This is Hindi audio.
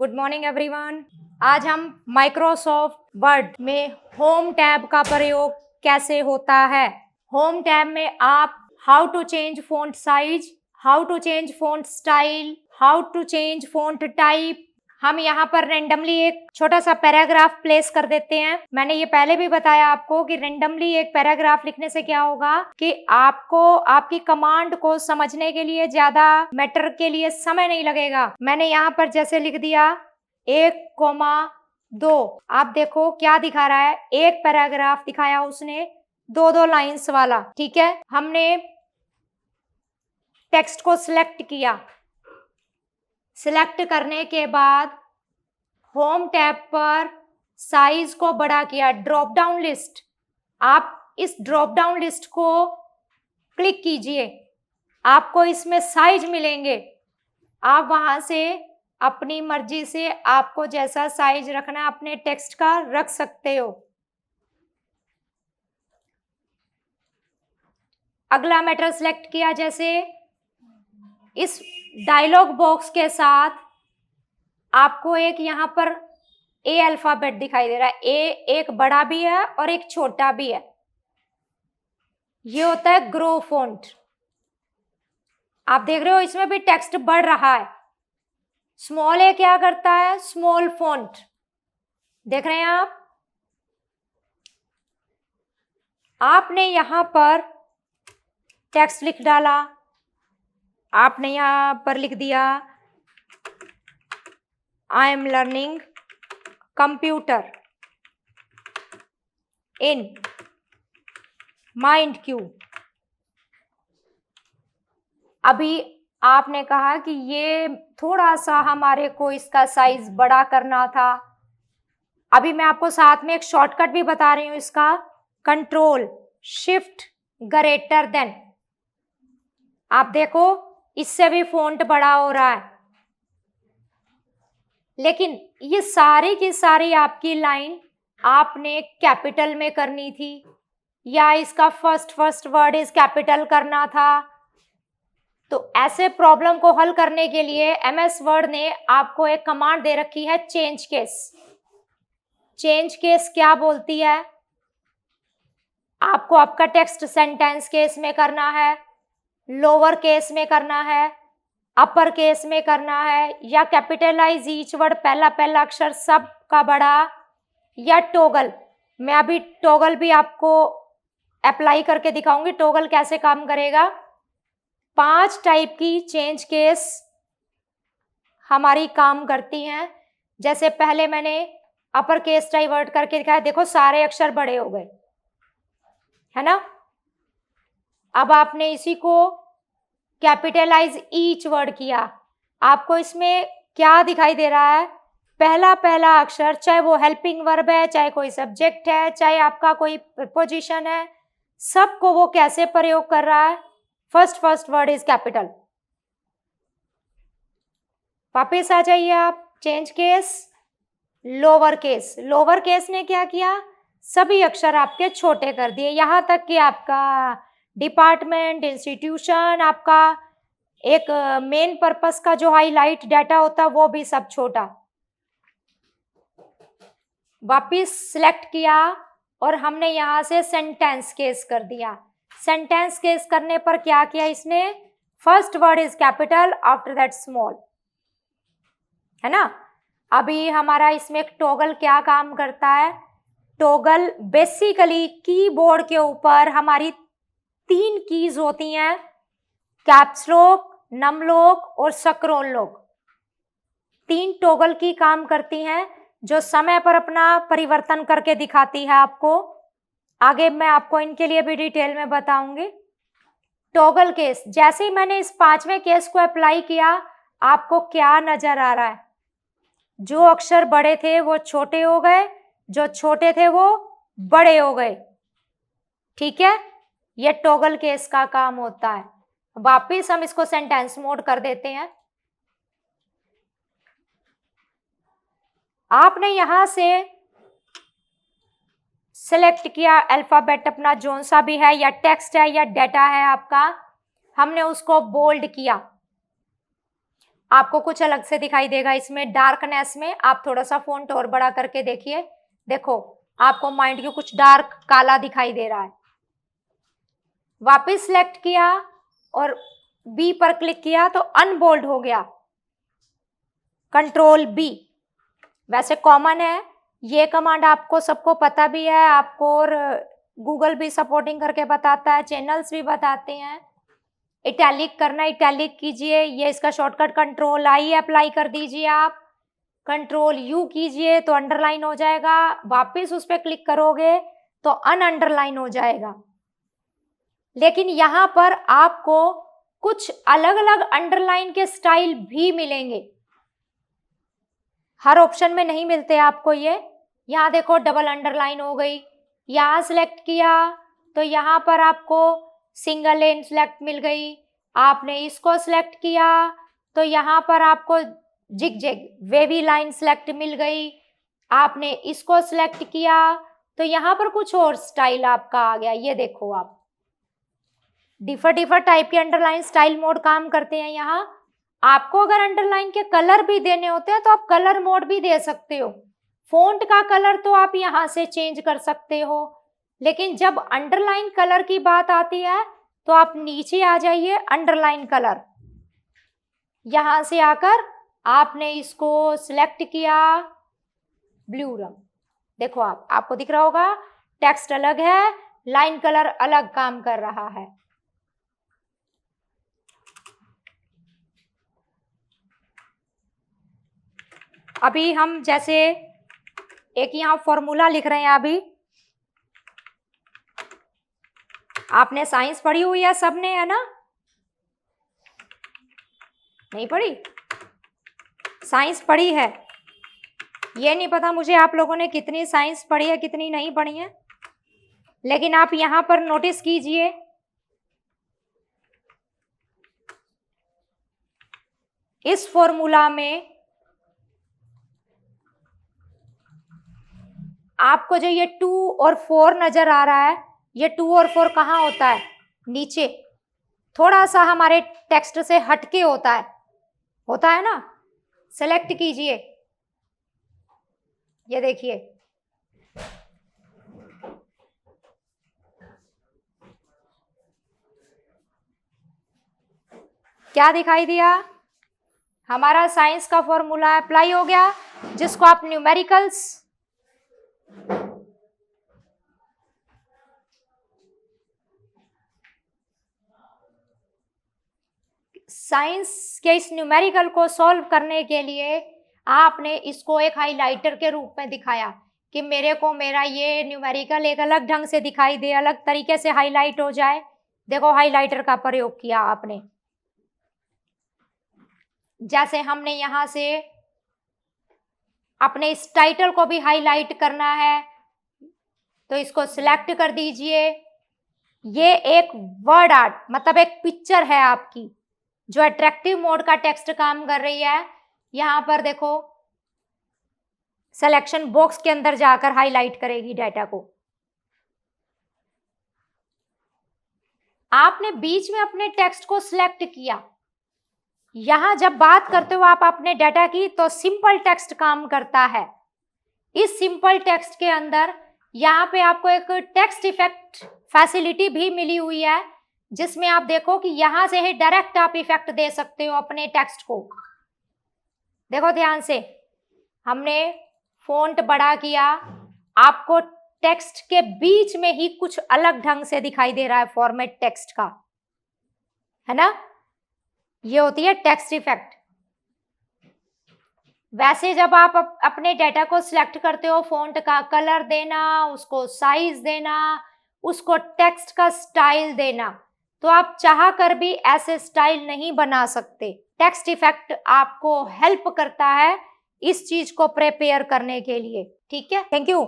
Good morning everyone. आज हम माइक्रोसॉफ्ट वर्ड में होम टैब का प्रयोग कैसे होता है। होम टैब में आप how to change font size, how to change font style, how to change font type, हम यहाँ पर रेंडमली एक छोटा सा पैराग्राफ प्लेस कर देते हैं। मैंने ये पहले भी बताया आपको कि रेंडमली एक पैराग्राफ लिखने से क्या होगा कि आपको आपकी कमांड को समझने के लिए ज्यादा मैटर के लिए समय नहीं लगेगा। मैंने यहाँ पर जैसे लिख दिया 1,2। आप देखो क्या दिखा रहा है, एक पैराग्राफ दिखाया उसने 2-2 लाइंस वाला। ठीक है, हमने टेक्स्ट को सिलेक्ट किया। सिलेक्ट करने के बाद होम टैब पर साइज को बड़ा किया। ड्रॉप डाउन लिस्ट, आप इस ड्रॉप डाउन लिस्ट को क्लिक कीजिए, आपको इसमें साइज मिलेंगे। आप वहां से अपनी मर्जी से आपको जैसा साइज रखना है अपने टेक्स्ट का रख सकते हो। अगला मैटर सिलेक्ट किया, जैसे इस डायलॉग बॉक्स के साथ आपको एक यहाँ पर ए अल्फाबेट दिखाई दे रहा है। ए एक बड़ा भी है और एक छोटा भी है। ये होता है ग्रो फॉन्ट। आप देख रहे हो इसमें भी टेक्स्ट बढ़ रहा है। स्मॉल ए क्या करता है, स्मॉल फॉन्ट। देख रहे हैं आप। आपने यहां पर टेक्स्ट लिख डाला, आपने यहां पर लिख दिया I am learning computer in MindQ. अभी आपने कहा कि ये थोड़ा सा हमारे को इसका साइज बड़ा करना था। अभी मैं आपको साथ में एक शॉर्टकट भी बता रही हूं इसका, कंट्रोल शिफ्ट ग्रेटर देन। आप देखो इससे भी फॉन्ट बड़ा हो रहा है। लेकिन ये सारी की सारी आपकी लाइन आपने कैपिटल में करनी थी, या इसका फर्स्ट वर्ड इज कैपिटल करना था। तो ऐसे प्रॉब्लम को हल करने के लिए एमएस वर्ड ने आपको एक कमांड दे रखी है, चेंज केस। चेंज केस क्या बोलती है, आपको आपका टेक्स्ट सेंटेंस केस में करना है, लोअर केस में करना है, अपर केस में करना है, या कैपिटलाइज ईच वर्ड, पहला पहला अक्षर सब का बड़ा, या टॉगल। मैं अभी टॉगल भी आपको अप्लाई करके दिखाऊंगी, टॉगल कैसे काम करेगा। 5 टाइप की चेंज केस हमारी काम करती हैं। जैसे पहले मैंने अपर केस डाइवर्ट करके दिखाया, देखो सारे अक्षर बड़े हो गए, है ना। अब आपने इसी को कैपिटलाइज ईच वर्ड किया। आपको इसमें क्या दिखाई दे रहा है, पहला पहला अक्षर, चाहे वो हेल्पिंग वर्ब है, चाहे कोई सब्जेक्ट है, चाहे आपका कोई प्रीपोजिशन है, सबको वो कैसे प्रयोग कर रहा है, फर्स्ट वर्ड इज कैपिटल। वापिस आ जाइए आप, change case lower case. Lower case ने क्या किया, सभी अक्षर आपके छोटे कर दिए, यहां तक कि आपका डिपार्टमेंट, इंस्टीट्यूशन, आपका एक मेन पर्पस का जो हाईलाइट डाटा होता है वो भी सब छोटा। वापिस सिलेक्ट किया और हमने यहां से सेंटेंस केस कर दिया। सेंटेंस केस करने पर क्या किया इसने, first word is capital, after that small, है ना। अभी हमारा इसमें एक टॉगल क्या काम करता है, टॉगल बेसिकली कीबोर्ड के ऊपर हमारी 3 कीज होती हैं, कैप्स लॉक, नम लॉक और स्क्रोल लॉक। 3 टॉगल की काम करती हैं जो समय पर अपना परिवर्तन करके दिखाती है आपको। आगे मैं आपको इनके लिए भी डिटेल में बताऊंगी। टॉगल केस, जैसे ही मैंने इस 5वें केस को अप्लाई किया, आपको क्या नजर आ रहा है, जो अक्षर बड़े थे वो छोटे हो गए, जो छोटे थे वो बड़े हो गए। ठीक है, ये टॉगल केस का काम होता है। वापिस हम इसको सेंटेंस मोड कर देते हैं। आपने यहां से सिलेक्ट किया अल्फाबेट अपना जोन सा भी है, या टेक्स्ट है या डेटा है आपका, हमने उसको बोल्ड किया। आपको कुछ अलग से दिखाई देगा इसमें डार्कनेस में। आप थोड़ा सा फ़ॉन्ट और बड़ा करके देखिए, देखो आपको माइंड के कुछ डार्क काला दिखाई दे रहा है। वापस सिलेक्ट किया और बी पर क्लिक किया तो अनबोल्ड हो गया, कंट्रोल बी। वैसे कॉमन है ये कमांड, आपको सबको पता भी है, आपको और गूगल भी सपोर्टिंग करके बताता है, चैनल्स भी बताते हैं। इटैलिक करना, इटैलिक कीजिए, ये इसका शॉर्टकट कंट्रोल आई अप्लाई कर दीजिए आप, कंट्रोल यू कीजिए तो अंडरलाइन हो जाएगा, वापस उस पर क्लिक करोगे तो अनअंडरलाइन हो जाएगा। लेकिन यहाँ पर आपको कुछ अलग अलग अंडरलाइन के स्टाइल भी मिलेंगे, हर ऑप्शन में नहीं मिलते आपको ये। यहाँ देखो डबल अंडरलाइन हो गई, यहाँ सिलेक्ट किया तो यहाँ पर आपको सिंगल लाइन सिलेक्ट मिल गई, आपने इसको सिलेक्ट किया तो यहाँ पर आपको zig zag wavy line select मिल गई, आपने इसको सिलेक्ट किया तो यहाँ पर कुछ और स्टाइल आपका आ गया। ये देखो आप डिफर टाइप के अंडरलाइन स्टाइल मोड काम करते हैं यहाँ। आपको अगर अंडरलाइन के कलर भी देने होते हैं तो आप कलर मोड भी दे सकते हो, फ़ॉन्ट का कलर तो आप यहाँ से चेंज कर सकते हो, लेकिन जब अंडरलाइन कलर की बात आती है तो आप नीचे आ जाइए अंडरलाइन कलर, यहाँ से आकर आपने इसको सिलेक्ट किया ब्लू रंग। देखो आपको दिख रहा होगा टेक्स्ट अलग है, लाइन कलर अलग काम कर रहा है। अभी हम जैसे एक यहाँ फॉर्मूला लिख रहे हैं, अभी आपने साइंस पढ़ी हुई है सबने, है ना? नहीं पढ़ी? साइंस पढ़ी है, ये नहीं पता मुझे आप लोगों ने कितनी साइंस पढ़ी है कितनी नहीं पढ़ी है, लेकिन आप यहाँ पर नोटिस कीजिए इस फॉर्मूला में आपको जो ये 2 और 4 नजर आ रहा है, ये 2 और 4 कहाँ होता है? नीचे, थोड़ा सा हमारे टेक्स्ट से हटके होता है ना? सेलेक्ट कीजिए, ये देखिए क्या दिखाई दिया, हमारा साइंस का फॉर्मूला अप्लाई हो गया, जिसको आप न्यूमेरिकल्स साइंस के इस न्यूमेरिकल को सॉल्व करने के लिए आपने इसको एक हाइलाइटर के रूप में दिखाया कि मेरे को मेरा ये न्यूमेरिकल एक अलग ढंग से दिखाई दे, अलग तरीके से हाईलाइट हो जाए। देखो हाइलाइटर का प्रयोग किया आपने, जैसे हमने यहाँ से अपने इस टाइटल को भी हाईलाइट करना है तो इसको सिलेक्ट कर दीजिए। ये एक वर्ड आर्ट मतलब एक पिक्चर है आपकी जो अट्रैक्टिव मोड का टेक्स्ट काम कर रही है। यहाँ पर देखो सिलेक्शन बॉक्स के अंदर जाकर हाईलाइट करेगी डाटा को। आपने बीच में अपने टेक्स्ट को सिलेक्ट किया, यहां जब बात करते हो आप अपने डाटा की तो सिंपल टेक्स्ट काम करता है। इस सिंपल टेक्स्ट के अंदर यहाँ पे आपको एक टेक्स्ट इफेक्ट फैसिलिटी भी मिली हुई है, जिसमें आप देखो कि यहां से ही डायरेक्ट आप इफेक्ट दे सकते हो अपने टेक्स्ट को। देखो ध्यान से, हमने फॉन्ट बड़ा किया, आपको टेक्स्ट के बीच में ही कुछ अलग ढंग से दिखाई दे रहा है फॉर्मेट टेक्स्ट का, है ना? ये होती है टेक्स्ट इफेक्ट। वैसे जब आप अपने डाटा को सिलेक्ट करते हो, फॉन्ट का कलर देना, उसको साइज देना, उसको टेक्स्ट का स्टाइल देना, तो आप चाह कर भी ऐसे स्टाइल नहीं बना सकते। टेक्स्ट इफेक्ट आपको हेल्प करता है इस चीज को प्रिपेयर करने के लिए। ठीक है, थैंक यू।